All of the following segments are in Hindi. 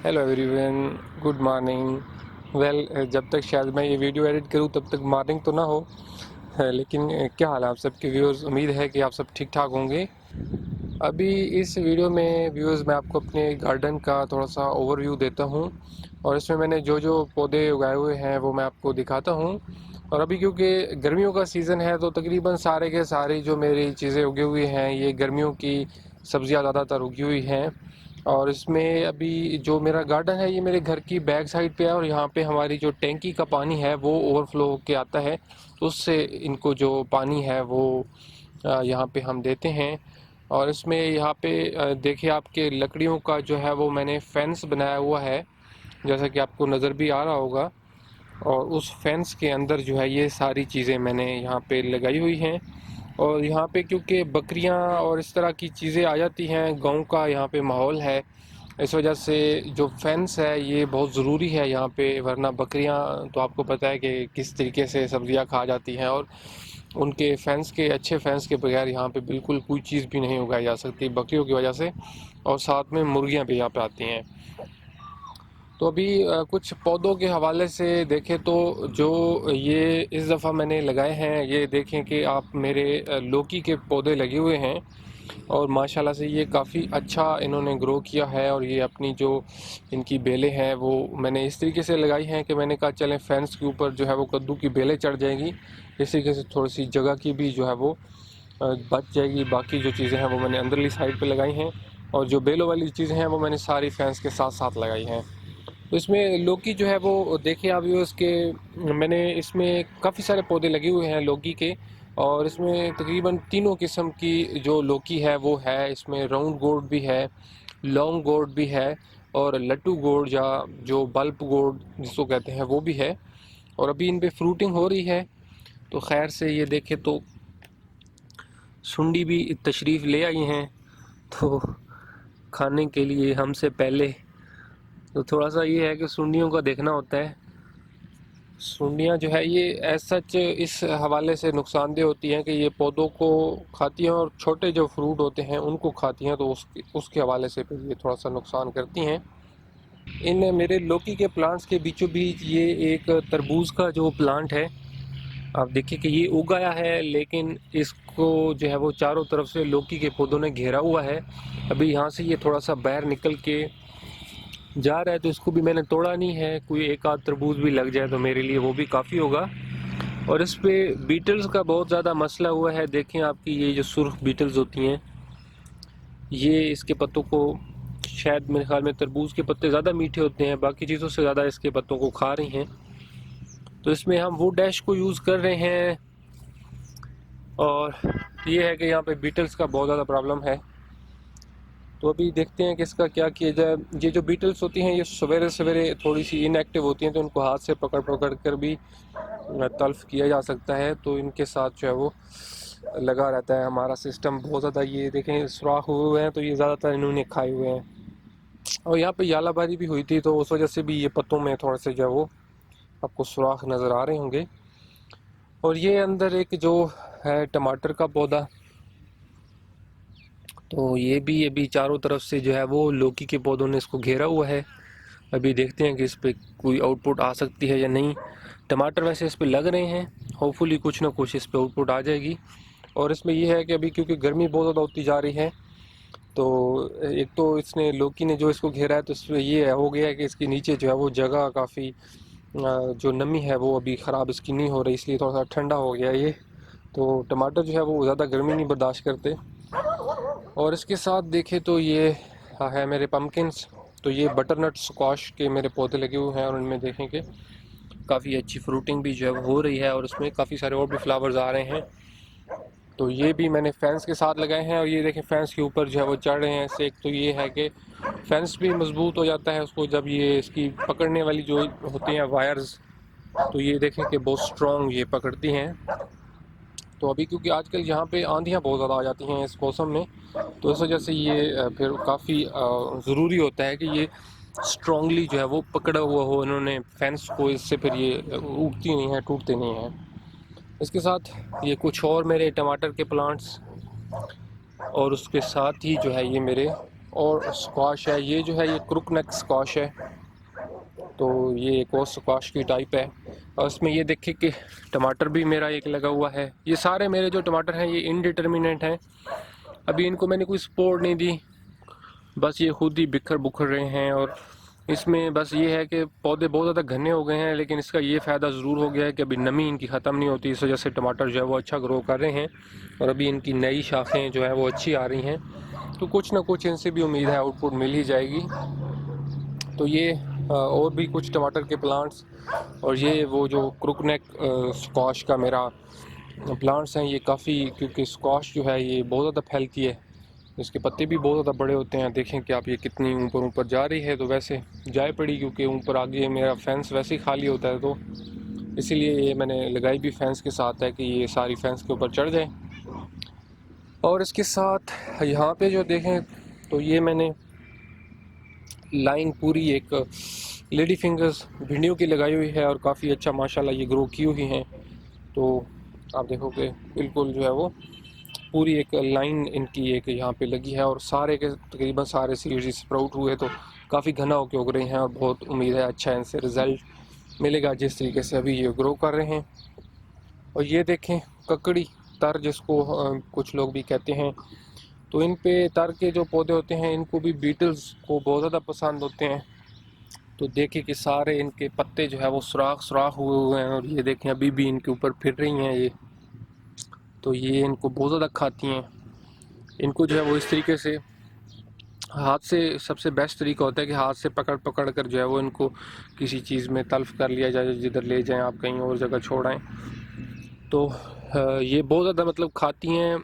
Hello everyone, good morning. जब तक शायद मैं ये वीडियो एडिट करूँ तब तक मॉर्निंग तो ना हो। लेकिन क्या हाल है आप सबके व्यूअर्स? उम्मीद है कि आप सब ठीक ठाक होंगे। अभी इस वीडियो में व्यूअर्स मैं आपको अपने गार्डन का थोड़ा सा ओवरव्यू देता हूँ और इसमें मैंने जो जो पौधे उगाए हुए हैं वो मैं आपको दिखाता हूँ। और अभी क्योंकि गर्मियों का सीज़न है तो तकरीबन सारे के सारे जो मेरी चीज़ें उगी हुई हैं ये गर्मियों की सब्ज़ियाँ ज़्यादातर उगी हुई हैं। और इसमें अभी जो मेरा गार्डन है ये मेरे घर की बैक साइड पे है और यहाँ पे हमारी जो टैंकी का पानी है वो ओवरफ्लो होके आता है, तो उससे इनको जो पानी है वो यहाँ पे हम देते हैं। और इसमें यहाँ पे देखिए आपके लकड़ियों का जो है वो मैंने फेंस बनाया हुआ है, जैसा कि आपको नज़र भी आ रहा होगा। और उस फेंस के अंदर जो है ये सारी चीज़ें मैंने यहाँ पे लगाई हुई हैं। और यहाँ पे क्योंकि बकरियाँ और इस तरह की चीज़ें आ जाती हैं, गांव का यहाँ पे माहौल है, इस वजह से जो फेंस है ये बहुत ज़रूरी है यहाँ पे। वरना बकरियाँ तो आपको पता है कि किस तरीके से सब्ज़ियाँ खा जाती हैं और उनके फेंस के अच्छे फेंस के बगैर यहाँ पे बिल्कुल कोई चीज़ भी नहीं उगाई जा सकती बकरियों की वजह से। और साथ में मुर्गियाँ भी यहाँ पे आती हैं। तो अभी कुछ पौधों के हवाले से देखें तो जो ये इस दफ़ा मैंने लगाए हैं, ये देखें कि आप मेरे लौकी के पौधे लगे हुए हैं और माशाल्लाह से ये काफ़ी अच्छा इन्होंने ग्रो किया है। और ये अपनी जो इनकी बेलें हैं वो मैंने इस तरीके से लगाई हैं कि मैंने कहा चलें फेंस के ऊपर जो है वो कद्दू की बेलें चढ़ जाएंगी, इस तरीके से थोड़ी सी जगह की भी जो है वो बच जाएगी। बाकी जो चीज़ें हैं वो मैंने अंदरली साइड पे लगाई हैं और जो बेलों वाली चीज़ें हैं वो मैंने सारी फेंस के साथ साथ लगाई हैं। तो इसमें लौकी जो है वो देखिए आप ये उसके मैंने इसमें काफ़ी सारे पौधे लगे हुए हैं लौकी के। और इसमें तकरीबन तीनों किस्म की जो लौकी है वो है। इसमें राउंड गोर्ड भी है, लॉन्ग गोर्ड भी है और लट्टू गोर्ड या जो बल्ब गोर्ड जिसको कहते हैं वो भी है। और अभी इन पे फ्रूटिंग हो रही है। तो खैर से ये देखें तो सुंडी भी तशरीफ़ ले आई हैं तो खाने के लिए हमसे पहले। तो थोड़ा सा ये है कि सुंडियों का देखना होता है। सुंडियाँ जो है ये एज सच इस हवाले से नुकसानदेह होती हैं कि ये पौधों को खाती हैं और छोटे जो फ्रूट होते हैं उनको खाती हैं, तो उसके हवाले से फिर ये थोड़ा सा नुकसान करती हैं। इन मेरे लौकी के प्लांट्स के बीचों बीच ये एक तरबूज का जो प्लांट है, आप देखिए कि ये उगाया है लेकिन इसको जो है वो चारों तरफ से लौकी के पौधों ने घेरा हुआ है। अभी यहाँ से ये थोड़ा सा बाहर निकल के जा रहा है तो इसको भी मैंने तोड़ा नहीं है। कोई एक आध तरबूज भी लग जाए तो मेरे लिए वो भी काफ़ी होगा। और इस पे बीटल्स का बहुत ज़्यादा मसला हुआ है। देखें आपकी ये जो सुर्ख बीटल्स होती हैं ये इसके पत्तों को, शायद मेरे ख्याल में तरबूज के पत्ते ज़्यादा मीठे होते हैं, बाकी चीज़ों से ज़्यादा इसके पत्तों को खा रही हैं। तो इसमें हम वुड डैश को यूज़ कर रहे हैं। और ये है कि यहाँ पे बीटल्स का बहुत ज़्यादा प्रॉब्लम है। तो अभी देखते हैं कि इसका क्या किया जाए। ये जो बीटल्स होती हैं ये सवेरे सवेरे थोड़ी सी इनएक्टिव होती हैं, तो इनको हाथ से पकड़ पकड़ कर भी तल्फ किया जा सकता है। तो इनके साथ जो है वो लगा रहता है हमारा सिस्टम बहुत ज़्यादा। ये देखें सुराख हुए हैं तो ये ज़्यादातर इन्होंने खाए हुए हैं। और यहाँ पे यालाबारी भी हुई थी तो उस वजह से भी ये पत्तों में थोड़े से जो है वो आपको सुराख नज़र आ रहे होंगे। और ये अंदर एक जो है टमाटर का पौधा, तो ये भी अभी चारों तरफ से जो है वो लौकी के पौधों ने इसको घेरा हुआ है। अभी देखते हैं कि इस पर कोई आउटपुट आ सकती है या नहीं। टमाटर वैसे इस पर लग रहे हैं, होपफुली कुछ ना कुछ इस पर आउटपुट आ जाएगी। और इसमें यह है कि अभी क्योंकि गर्मी बहुत ज़्यादा होती जा रही है तो एक तो इसने लौकी ने जो इसको घेरा है तो इसमें ये हो गया है कि इसके नीचे जो है वो जगह काफ़ी जो नमी है वो अभी ख़राब इसकी नहीं हो रही, इसलिए थोड़ा सा ठंडा हो गया ये। तो टमाटर जो है वो ज़्यादा गर्मी नहीं बर्दाश्त करते। और इसके साथ देखें तो ये है मेरे पम्पकिन्स। तो ये बटरनट स्क्वाश के मेरे पौधे लगे हुए हैं और उनमें देखें कि काफ़ी अच्छी फ्रूटिंग भी जो है हो रही है और उसमें काफ़ी सारे और भी फ्लावर्स आ रहे हैं। तो ये भी मैंने फेंस के साथ लगाए हैं और ये देखें फेंस के ऊपर जो है वो चढ़ रहे हैं। इससे एक तो ये है कि फेंस भी मजबूत हो जाता है उसको जब ये इसकी पकड़ने वाली जो होती हैं वायर्स, तो ये देखें कि बहुत स्ट्रॉन्ग ये पकड़ती हैं। तो अभी क्योंकि आजकल यहाँ पे आंधियाँ बहुत ज़्यादा आ जाती हैं इस मौसम में, तो इस वजह से ये फिर काफ़ी ज़रूरी होता है कि ये स्ट्रॉन्गली जो है वो पकड़ा हुआ हो इन्होंने फेंस को, इससे फिर ये उगती नहीं है, टूटते नहीं हैं। इसके साथ ये कुछ और मेरे टमाटर के प्लांट्स और उसके साथ ही जो है ये मेरे और स्क्वाश है। ये जो है ये क्रुक नेक स्क्वाश है, तो ये एक और स्क्वाश की टाइप है। और इसमें ये देखिए कि टमाटर भी मेरा एक लगा हुआ है। ये सारे मेरे जो टमाटर हैं ये इनडिटर्मिनेट हैं, अभी इनको मैंने कोई सपोर्ट नहीं दी, बस ये खुद ही बिखर बुखर रहे हैं। और इसमें बस ये है कि पौधे बहुत ज़्यादा घने हो गए हैं, लेकिन इसका ये फ़ायदा ज़रूर हो गया है कि अभी नमी इनकी ख़त्म नहीं होती, इस वजह से टमाटर जो है वो अच्छा ग्रो कर रहे हैं और अभी इनकी नई शाखें जो है वो अच्छी आ रही हैं। तो कुछ ना कुछ इनसे भी उम्मीद है आउटपुट मिल ही जाएगी। तो ये और भी कुछ टमाटर के प्लांट्स, और ये वो जो क्रुकनेक स्क्वाश का मेरा प्लांट्स हैं, ये काफ़ी, क्योंकि स्क्वाश जो है ये बहुत ज़्यादा फैलती है, इसके पत्ते भी बहुत ज़्यादा बड़े होते हैं। देखें कि आप ये कितनी ऊपर ऊपर जा रही है, तो वैसे जाए पड़ी क्योंकि ऊपर आगे मेरा फेंस वैसे ही खाली होता है, तो इसीलिए ये मैंने लगाई भी फेंस के साथ है कि ये सारी फेंस के ऊपर चढ़ जाए। और इसके साथ यहाँ पे जो देखें तो ये मैंने लाइन पूरी एक लेडी फिंगर्स भिंडियों की लगाई हुई है और काफ़ी अच्छा माशाल्लाह ये ग्रो की हुई हैं। तो आप देखोगे बिल्कुल जो है वो पूरी एक लाइन इनकी एक यहाँ पे लगी है और सारे के तकरीबन सारे सीड्स स्प्राउट हुए, तो काफ़ी घना होकर उग रहे हैं और बहुत उम्मीद है अच्छा इनसे रिज़ल्ट मिलेगा जिस तरीके से अभी ये ग्रो कर रहे हैं। और ये देखें ककड़ी तर जिसको कुछ लोग भी कहते हैं, तो इन पे तर के जो पौधे होते हैं इनको भी बीटल्स को बहुत ज़्यादा पसंद होते हैं। तो देखिए कि सारे इनके पत्ते जो है वो सुराख सुराख हुए हुए हैं और ये देखें अभी भी इनके ऊपर फिर रही हैं ये, तो ये इनको बहुत ज़्यादा खाती हैं। इनको जो है वो इस तरीके से हाथ से, सबसे बेस्ट तरीका होता है कि हाथ से पकड़ पकड़ कर जो है वो इनको किसी चीज़ में तल्फ कर लिया जाए, जिधर ले जाएं आप कहीं और जगह छोड़ाएं। तो ये बहुत ज़्यादा मतलब खाती हैं।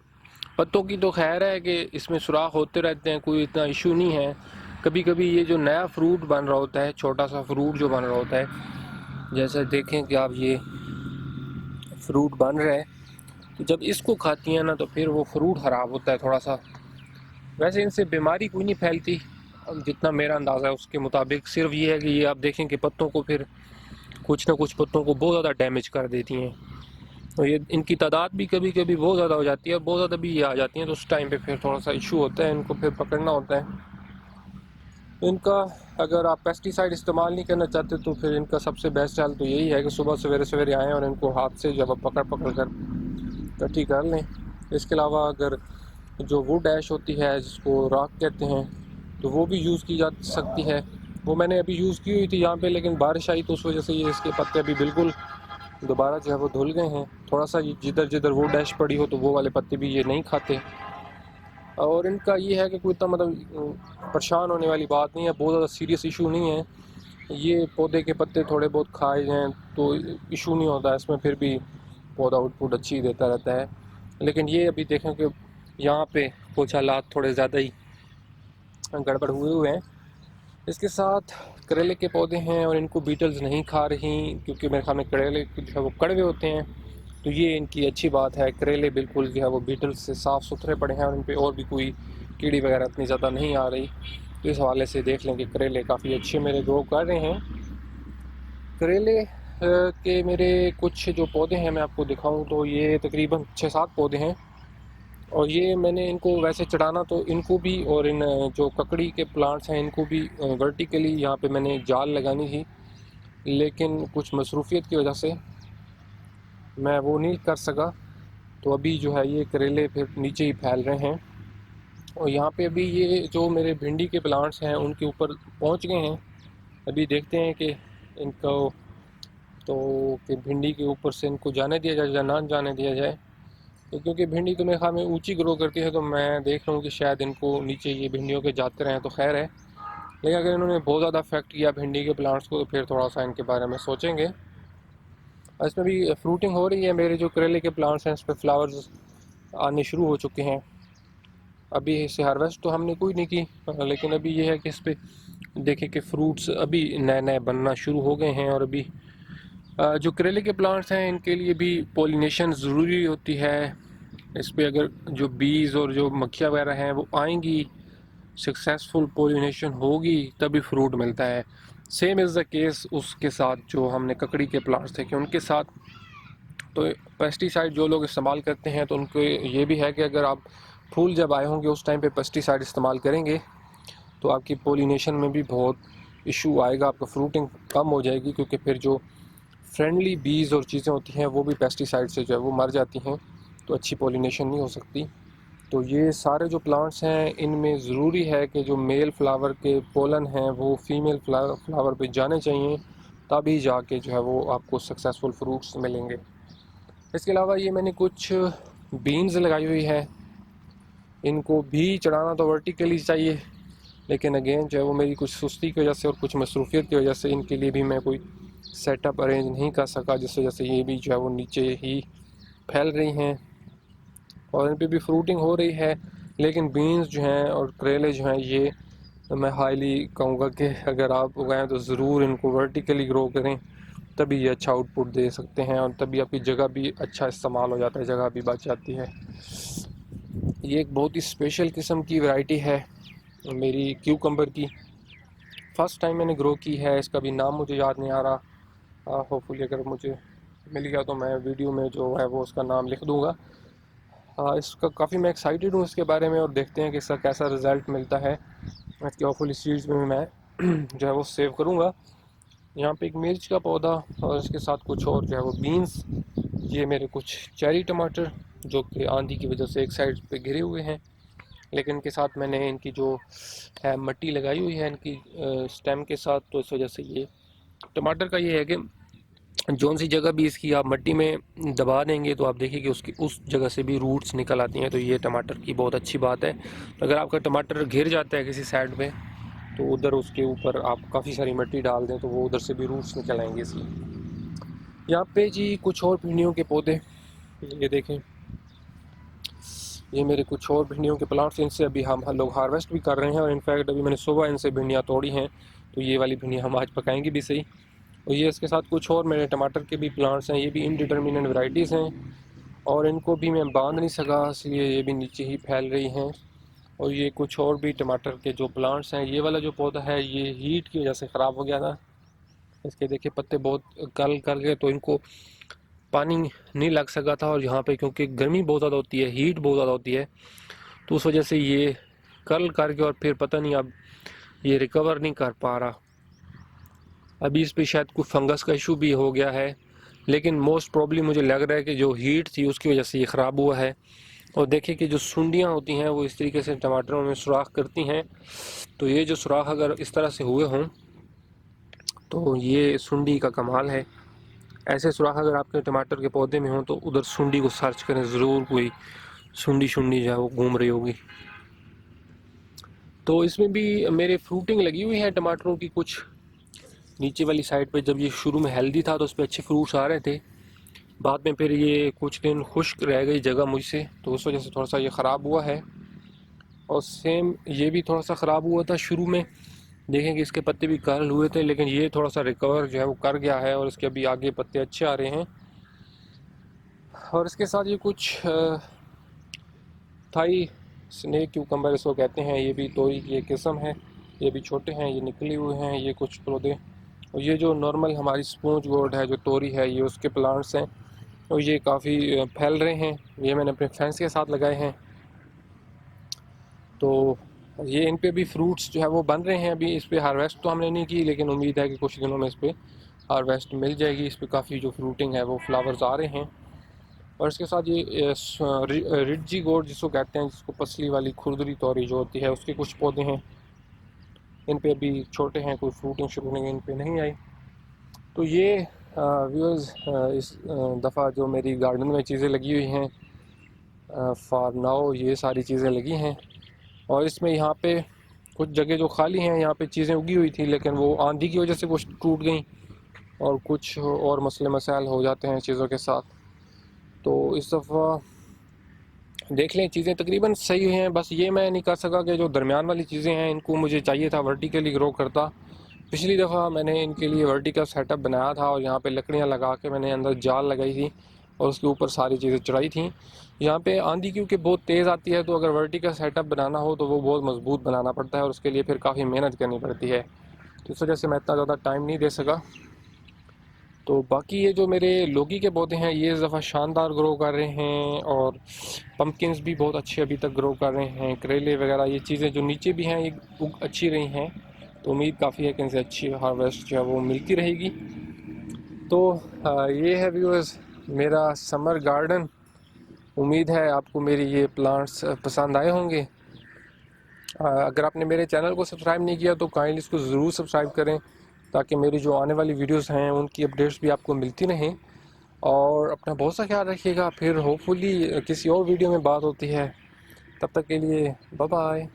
पत्तों की तो खैर है कि इसमें सुराख होते रहते हैं, कोई इतना इशू नहीं है। कभी कभी ये जो नया फ्रूट बन रहा होता है, छोटा सा फ्रूट जो बन रहा होता है, जैसे देखें कि आप ये फ्रूट बन रहा है, तो जब इसको खाती हैं ना तो फिर वो फ्रूट ख़राब होता है थोड़ा सा। वैसे इनसे बीमारी कोई नहीं फैलती जितना मेरा अंदाज़ा है उसके मुताबिक, सिर्फ ये है कि ये आप देखें कि पत्तों को फिर कुछ ना कुछ पत्तों को बहुत ज़्यादा डैमेज कर देती हैं। तो ये इनकी तादाद भी कभी कभी बहुत ज़्यादा हो जाती है और बहुत ज़्यादा भी ये आ जाती हैं, तो उस टाइम पे फिर थोड़ा सा इशू होता है, इनको फिर पकड़ना होता है। तो इनका अगर आप पेस्टिसाइड इस्तेमाल नहीं करना चाहते तो फिर इनका सबसे बेस्ट हाल तो यही है कि सुबह सवेरे सवेरे आएँ और इनको हाथ से जब आप पकड़ पकड़ कर इकट्ठी कर लें। इसके अलावा अगर जो वुड ऐश होती है जिसको राख कहते हैं, तो वो भी यूज़ की जा सकती है। वो मैंने अभी यूज़ की हुई थी यहाँ पे, लेकिन बारिश आई तो उस वजह से ये इसके पत्ते अभी बिल्कुल दोबारा जो है वो धुल गए हैं। थोड़ा सा जिधर जिधर वुड ऐश पड़ी हो तो वो वाले पत्ते भी ये नहीं खाते। और इनका ये है कि कोई इतना मतलब परेशान होने वाली बात नहीं है, बहुत ज़्यादा सीरियस इशू नहीं है। ये पौधे के पत्ते थोड़े बहुत खाए जाएँ तो इशू नहीं होता, इसमें फिर भी पौधा आउटपुट अच्छी देता रहता है। लेकिन ये अभी देखें कि यहाँ पे कुछ हालात थोड़े ज़्यादा ही गड़बड़ हुए हुए हैं। इसके साथ करेले के पौधे हैं और इनको बीटल्स नहीं खा रही, क्योंकि मेरे ख्याल में करेले जो है वो कड़वे होते हैं, तो ये इनकी अच्छी बात है। करेले बिल्कुल जो है वो बीटल्स से साफ़ सुथरे पड़े हैं और इन पर और भी कोई कीड़ी वगैरह इतनी ज़्यादा नहीं आ रही। तो इस हवाले से देख लें कि करेले काफ़ी अच्छे मेरे ग्रो कर रहे हैं। करेले के मेरे कुछ जो पौधे हैं मैं आपको दिखाऊं तो ये तकरीबन 6-7 पौधे हैं और ये मैंने इनको वैसे चढ़ाना तो इनको भी और इन जो ककड़ी के प्लांट्स हैं इनको भी वर्टिकली यहाँ पे मैंने जाल लगानी थी, लेकिन कुछ मसरूफियत की वजह से मैं वो नहीं कर सका। तो अभी जो है ये करेले फिर नीचे ही फैल रहे हैं और यहाँ पे अभी ये जो मेरे भिंडी के प्लांट्स हैं उनके ऊपर पहुँच गए हैं। अभी देखते हैं कि इनको तो कि भिंडी के ऊपर से इनको जाने दिया जाए या ना जाने दिया जाए। तो क्योंकि भिंडी तो मेरे ख्याल में ऊंची ग्रो करती है, तो मैं देख रहा हूँ कि शायद इनको नीचे ये भिंडियों के जाते रहें तो खैर है। लेकिन अगर इन्होंने बहुत ज़्यादा अफेक्ट किया भिंडी के प्लांट्स को तो फिर थोड़ा सा इनके बारे में सोचेंगे। इसमें भी फ्रूटिंग हो रही है, मेरे जो करेले के प्लांट्स हैं इस पर फ्लावर्स आने शुरू हो चुके हैं। अभी इसे हार्वेस्ट तो हमने कोई नहीं की, लेकिन अभी ये है कि इस पर देखें कि फ्रूट्स अभी नए नए बनना शुरू हो गए हैं। और अभी जो करेले के प्लांट्स हैं इनके लिए भी पोलिनेशन ज़रूरी होती है। इस पर अगर जो बीज और जो मक्खियाँ वगैरह हैं वो आएंगी, सक्सेसफुल पोलिनेशन होगी, तभी फ्रूट मिलता है। सेम इज़ द केस उसके साथ जो हमने ककड़ी के प्लांट्स थे कि उनके साथ तो पेस्टिसाइड जो लोग इस्तेमाल करते हैं तो उनको ये भी है कि अगर आप फूल जब आए होंगे उस टाइम पे पेस्टिसाइड इस्तेमाल करेंगे तो आपकी पोलिनेशन में भी बहुत इशू आएगा, आपका फ्रूटिंग कम हो जाएगी, क्योंकि फिर जो फ्रेंडली बीज और चीज़ें होती हैं वो भी पेस्टिसाइड से जो है वो मर जाती हैं, तो अच्छी पोलिनेशन नहीं हो सकती। तो ये सारे जो प्लांट्स हैं इनमें ज़रूरी है कि जो मेल फ्लावर के पोलन हैं वो फीमेल फ्लावर पे जाने चाहिए, तभी जाके जो है वो आपको सक्सेसफुल फ्रूट्स मिलेंगे। इसके अलावा ये मैंने कुछ बीन्स लगाई हुई है, इनको भी चढ़ाना तो वर्टिकली चाहिए, लेकिन अगेन जो है वो मेरी कुछ सुस्ती की वजह से और कुछ मसरूफियत की वजह से इनके लिए भी मैं कोई सेटअप अरेंज नहीं कर सका, जिस वजह से ये भी जो है वो नीचे ही फैल रही हैं और इन पर भी फ्रूटिंग हो रही है। लेकिन बीन्स जो हैं और करेले जो हैं ये मैं हाईली कहूँगा कि अगर आप उगाएं तो ज़रूर इनको वर्टिकली ग्रो करें, तभी ये अच्छा आउटपुट दे सकते हैं और तभी आपकी जगह भी अच्छा इस्तेमाल हो जाता है, जगह भी बच जाती है। ये एक बहुत ही स्पेशल किस्म की वैरायटी है मेरी क्यूकम्बर की, फ़र्स्ट टाइम मैंने ग्रो की है, इसका भी नाम मुझे याद नहीं आ रहा। होपफुली अगर मुझे मिल गया तो मैं वीडियो में जो है वो उसका नाम लिख दूँगा। इसका काफ़ी मैं एक्साइटेड हूँ इसके बारे में और देखते हैं कि इसका कैसा रिज़ल्ट मिलता है। इसकी होपफुली सीड्स में मैं जो है वो सेव करूँगा। यहाँ पे एक मिर्च का पौधा और इसके साथ कुछ और जो है वो बीन्स, ये मेरे कुछ चेरी टमाटर जो कि आंधी की वजह से एक साइड पे गिरे हुए हैं, लेकिन इनके साथ मैंने इनकी जो है मिट्टी लगाई हुई है इनकी स्टेम के साथ, तो इस वजह से ये टमाटर का ये है कि जौन सी जगह भी इसकी आप मिट्टी में दबा देंगे तो आप देखिए कि उसकी उस जगह से भी रूट्स निकल आती हैं, तो ये टमाटर की बहुत अच्छी बात है। अगर आपका टमाटर घिर जाता है किसी साइड पे तो उधर उसके ऊपर आप काफ़ी सारी मिट्टी डाल दें तो वो उधर से भी रूट्स निकल आएंगे इसकी। यहाँ पे जी कुछ और भिंडियों के पौधे, ये देखें, ये मेरे कुछ और भिंडियों के प्लांट्स, इनसे अभी हम लोग हार्वेस्ट भी कर रहे हैं और इनफैक्ट अभी मैंने सुबह इनसे भिंडियाँ तोड़ी हैं, तो ये वाली भिंडियाँ हम आज पकाएंगे भी सही। और ये इसके साथ कुछ और मेरे टमाटर के भी प्लांट्स हैं, ये भी इनडिटर्मिनेंट वैरायटीज़ हैं और इनको भी मैं बांध नहीं सका, इसलिए ये भी नीचे ही फैल रही हैं। और ये कुछ और भी टमाटर के जो प्लांट्स हैं, ये वाला जो पौधा है ये हीट की वजह से ख़राब हो गया था, इसके देखिए पत्ते बहुत कल कर गए, तो इनको पानी नहीं लग सका था। और यहाँ पे क्योंकि गर्मी बहुत ज़्यादा होती है, हीट बहुत ज़्यादा होती है, तो उस वजह से ये कर्ल करके और फिर पता नहीं अब ये रिकवर नहीं कर पा रहा। अभी इस पर शायद कुछ फंगस का इशू भी हो गया है, लेकिन मोस्ट प्रॉब्ली मुझे लग रहा है कि जो हीट थी उसकी वजह से ये ख़राब हुआ है। और देखिए कि जो सुंडियाँ होती हैं वो इस तरीके से टमाटरों में सुराख करती हैं, तो ये जो सुराख अगर इस तरह से हुए हों तो ये सुंडी का कमाल है। ऐसे सुराख अगर आपके टमाटर के पौधे में हों तो उधर सुंडी को सर्च करें, ज़रूर कोई सुंडी शुंडी जो है वो घूम रही होगी। तो इसमें भी मेरे फ्रूटिंग लगी हुई है टमाटरों की, कुछ नीचे वाली साइड पे जब ये शुरू में हेल्दी था तो उस पर अच्छे फ्रूट्स आ रहे थे, बाद में फिर ये कुछ दिन खुश्क रह गई जगह मुझसे, तो उस वजह से थोड़ा सा ये ख़राब हुआ है। और सेम ये भी थोड़ा सा ख़राब हुआ था शुरू में, देखें कि इसके पत्ते भी कर्ल हुए थे, लेकिन ये थोड़ा सा रिकवर जो है वो कर गया है और इसके अभी आगे पत्ते अच्छे आ रहे हैं। और इसके साथ ये कुछ थाई स्नेक क्यूकम्बर इसको कहते हैं, ये भी तोरी की एक किस्म है, ये भी छोटे हैं, ये निकले हुए हैं ये कुछ पौधे। और ये जो नॉर्मल हमारी स्पूंज गोर्ड है जो तोरी है ये उसके प्लांट्स हैं और ये काफ़ी फैल रहे हैं, ये मैंने अपने फ्रेंड्स के साथ लगाए हैं। तो ये इन पे भी फ्रूट्स जो है वो बन रहे हैं, अभी इस पर हार्वेस्ट तो हमने नहीं की, लेकिन उम्मीद है कि कुछ दिनों में इस पर हार्वेस्ट मिल जाएगी। इस पर काफ़ी जो फ्रूटिंग है वो फ्लावर्स आ रहे हैं। और इसके साथ ये रिड्जी गोर्ड जिसको कहते हैं, जिसको पसली वाली खुरदरी तोरी जो होती है उसके कुछ पौधे हैं, इन पे अभी छोटे हैं, कोई फ्रूटिंग शूटिंग इन पे नहीं आई। तो ये व्यूअर्स इस दफ़ा जो मेरी गार्डन में चीज़ें लगी हुई हैं फॉर नाउ ये सारी चीज़ें लगी हैं। और इसमें यहाँ पे कुछ जगह जो खाली हैं यहाँ पे चीज़ें उगी हुई थी, लेकिन वो आंधी की वजह से कुछ टूट गई और कुछ और मसले मसाइल हो जाते हैं चीज़ों के साथ। तो इस दफ़ा देख लें चीज़ें तकरीबन सही हैं, बस ये मैं नहीं कर सका कि जो दरमियान वाली चीज़ें हैं इनको मुझे चाहिए था वर्टिकली ग्रो करता। पिछली दफ़ा मैंने इनके लिए वर्टिकल सेटअप बनाया था और यहाँ पे लकड़ियाँ लगा के मैंने अंदर जाल लगाई थी और उसके ऊपर सारी चीज़ें चढ़ाई थी। यहाँ पे आंधी क्योंकि बहुत तेज़ आती है, तो अगर वर्टिकल सेटअप बनाना हो तो वो बहुत मजबूत बनाना पड़ता है और उसके लिए फिर काफ़ी मेहनत करनी पड़ती है, तो इस वजह से मैं इतना ज़्यादा टाइम नहीं दे सका। तो बाकी ये जो मेरे लौकी के पौधे हैं ये इस दफ़ा शानदार ग्रो कर रहे हैं, और पम्पकिन्स भी बहुत अच्छे अभी तक ग्रो कर रहे हैं। करेले वगैरह ये चीज़ें जो नीचे भी हैं ये अच्छी रही हैं, तो उम्मीद काफ़ी है कि इनसे अच्छी हार्वेस्ट जो है वो मिलती रहेगी। तो ये है व्यूअर्स मेरा समर गार्डन। उम्मीद है आपको मेरी ये प्लांट्स पसंद आए होंगे। अगर आपने मेरे चैनल को सब्सक्राइब नहीं किया तो काइंडली इसको ज़रूर सब्सक्राइब करें, ताकि मेरी जो आने वाली वीडियोस हैं उनकी अपडेट्स भी आपको मिलती रहें। और अपना बहुत सा ख्याल रखिएगा। फिर होपफुली किसी और वीडियो में बात होती है। तब तक के लिए बाय बाय।